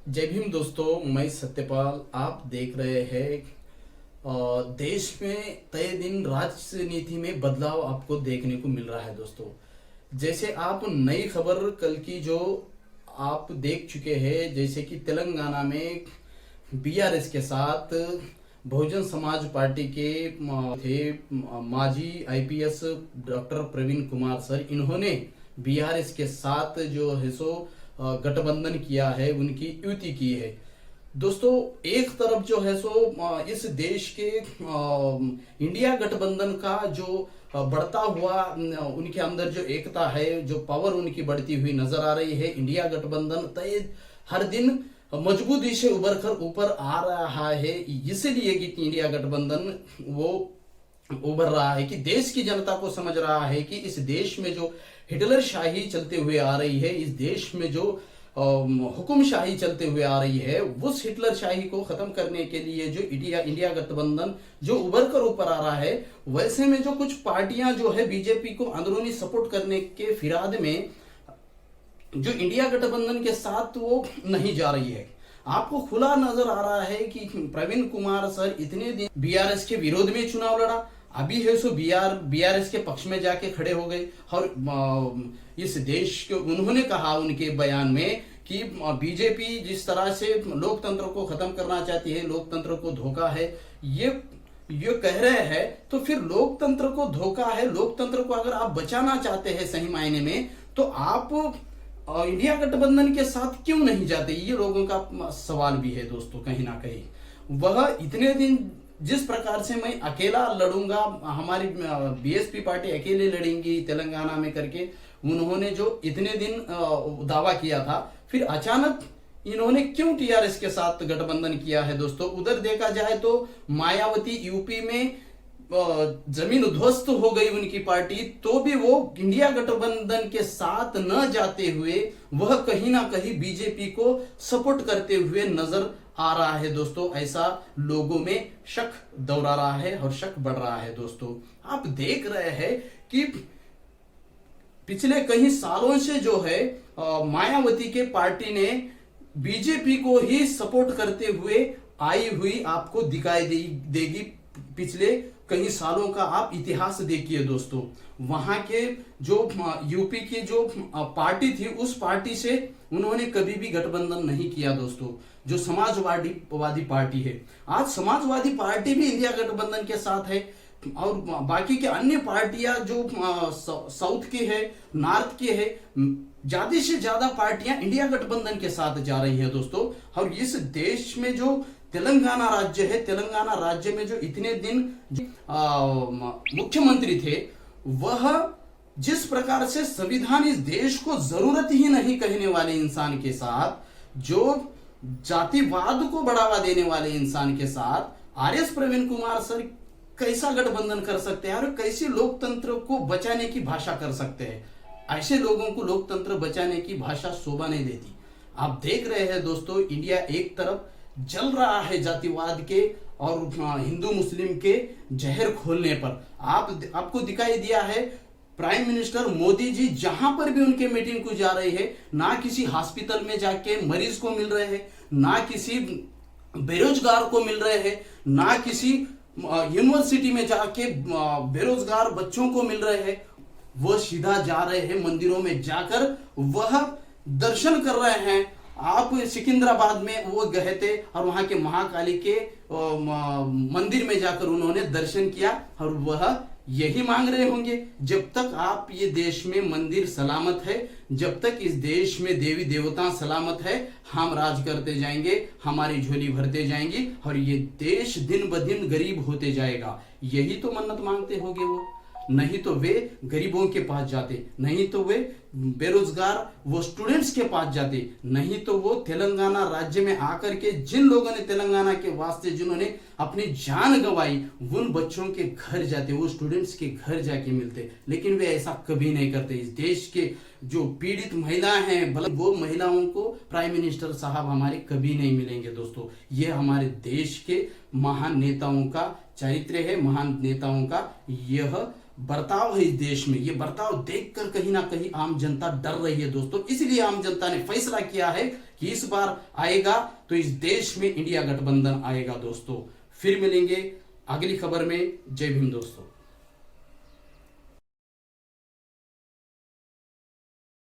जय भीम दोस्तों, मैं सत्यपाल। आप देख रहे हैं देश में तय दिन राजनीति में बदलाव आपको देखने को मिल रहा है दोस्तों। जैसे आप नई खबर कल की जो आप देख चुके हैं, जैसे कि तेलंगाना में बीआरएस के साथ बहुजन समाज पार्टी के थे माजी IPS doctor Praveen Kumar sir, इन्होंने बीआरएस के साथ जो है सो गठबंधन किया है, उनकी युति की है दोस्तों। एक तरफ जो है सो इस देश के इंडिया गठबंधन का जो बढ़ता हुआ उनके अंदर जो एकता है, जो पावर उनकी बढ़ती हुई नजर आ रही है। इंडिया गठबंधन तय हर दिन मजबूती से उभर कर ऊपर आ रहा है, इसलिए कि इंडिया गठबंधन वो उभर रहा है कि देश की जनता को समझ रहा है कि इस देश में जो हिटलर शाही चलते हुए आ रही है, इस देश में जो हुकुमशाही चलते हुए आ रही है, उस हिटलर शाही को खत्म करने के लिए जो इंडिया गठबंधन जो उभर कर ऊपर आ रहा है, वैसे में जो कुछ पार्टियां जो है बीजेपी को अंदरूनी सपोर्ट करने के फिराद में जो इंडिया गठबंधन के साथ वो नहीं जा रही है। आपको खुला नजर आ रहा है कि प्रवीण कुमार सर इतने दिन बीआरएस के विरोध में चुनाव लड़ा, अभी है सो बीआरएस के पक्ष में जाके खड़े हो गए और इस देश के उन्होंने कहा उनके बयान में कि बीजेपी जिस तरह से लोकतंत्र को खत्म करना चाहती है, लोकतंत्र को धोखा है, ये कह रहे हैं। तो फिर लोकतंत्र को धोखा है, लोकतंत्र को अगर आप बचाना चाहते हैं सही मायने में, तो आप इंडिया गठबंधन के साथ क्यों नहीं जाते, ये लोगों का सवाल भी है दोस्तों। कहीं ना कहीं वह इतने दिन जिस प्रकार से मैं अकेला लड़ूंगा, हमारी बीएसपी पार्टी अकेले लड़ेंगी तेलंगाना में करके उन्होंने जो इतने दिन दावा किया था, फिर अचानक इन्होंने क्यों टीआरएस के साथ गठबंधन किया है दोस्तों। उधर देखा जाए तो मायावती यूपी में जमीन उध्वस्त हो गई उनकी पार्टी, तो भी वो इंडिया गठबंधन के साथ न जाते हुए वह कहीं ना कहीं बीजेपी को सपोर्ट करते हुए नजर आ रहा है दोस्तों। ऐसा लोगों में शक दौड़ा रहा है और शक बढ़ रहा है दोस्तों। आप देख रहे हैं कि पिछले कई सालों से जो है मायावती के पार्टी ने बीजेपी को ही सपोर्ट करते हुए आई हुई आपको दिखाई देगी। पिछले कई सालों का आप इतिहास देखिए दोस्तों, वहां के जो यूपी की जो पार्टी थी, उस पार्टी से उन्होंने कभी भी गठबंधन नहीं किया दोस्तों। जो समाजवादी पार्टी है, आज समाजवादी पार्टी भी इंडिया गठबंधन के साथ है और बाकी के अन्य पार्टियां जो साउथ की है, नॉर्थ की है, ज्यादा से ज्यादा पार्टियां इंडिया गठबंधन के साथ जा रही है दोस्तों। और इस देश में जो तेलंगाना राज्य है, तेलंगाना राज्य में जो इतने दिन मुख्यमंत्री थे, वह जिस प्रकार से संविधान इस देश को जरूरत ही नहीं कहने वाले इंसान के साथ, जो जातिवाद को बढ़ावा देने वाले इंसान के साथ आरएस प्रवीण कुमार सर कैसा गठबंधन कर सकते हैं और कैसे लोकतंत्र को बचाने की भाषा कर सकते हैं। ऐसे लोगों को लोकतंत्र बचाने की भाषा शोभा नहीं देती। आप देख रहे हैं दोस्तों, इंडिया एक तरफ जल रहा है जातिवाद के और हिंदू मुस्लिम के जहर खोलने पर। आपको दिखाई दिया है प्राइम मिनिस्टर मोदी जी जहां पर भी उनके मीटिंग को जा रही है, ना किसी हॉस्पिटल में जाके मरीज को मिल रहे हैं, ना किसी बेरोजगार को मिल रहे हैं, ना किसी यूनिवर्सिटी में जाके बेरोजगार बच्चों को मिल रहे हैं। वह सीधा जा रहे हैं मंदिरों में जाकर वह दर्शन कर रहे हैं। आप सिकंदराबाद में वो गए थे और वहां के महाकाली के मंदिर में जाकर उन्होंने दर्शन किया और वह यही मांग रहे होंगे, जब तक आप ये देश में मंदिर सलामत है, जब तक इस देश में देवी देवता सलामत है, हम राज करते जाएंगे, हमारी झोली भरते जाएंगी और ये देश दिन ब दिन गरीब होते जाएगा। यही तो मन्नत मांगते होंगे वो। नहीं तो वे गरीबों के पास जाते, नहीं तो वे बेरोजगार वो स्टूडेंट्स के पास जाते, नहीं तो वो तेलंगाना राज्य में आकर के जिन लोगों ने तेलंगाना के वास्ते जिन्होंने अपनी जान गंवाई, उन बच्चों के घर जाते, वो स्टूडेंट्स के घर जाके मिलते। लेकिन वे ऐसा कभी नहीं करते। इस देश के जो पीड़ित महिलाएं हैं, भले वो महिलाओं को प्राइम मिनिस्टर साहब हमारे कभी नहीं मिलेंगे दोस्तों। ये हमारे देश के महान नेताओं का चरित्र है, महान नेताओं का यह बर्ताव है इस देश में, ये बर्ताव देखकर कहीं ना कहीं आम जनता डर रही है दोस्तों। इसलिए आम जनता ने फैसला किया है कि इस बार आएगा तो इस देश में इंडिया गठबंधन आएगा दोस्तों। फिर मिलेंगे अगली खबर में। जय भीम दोस्तों।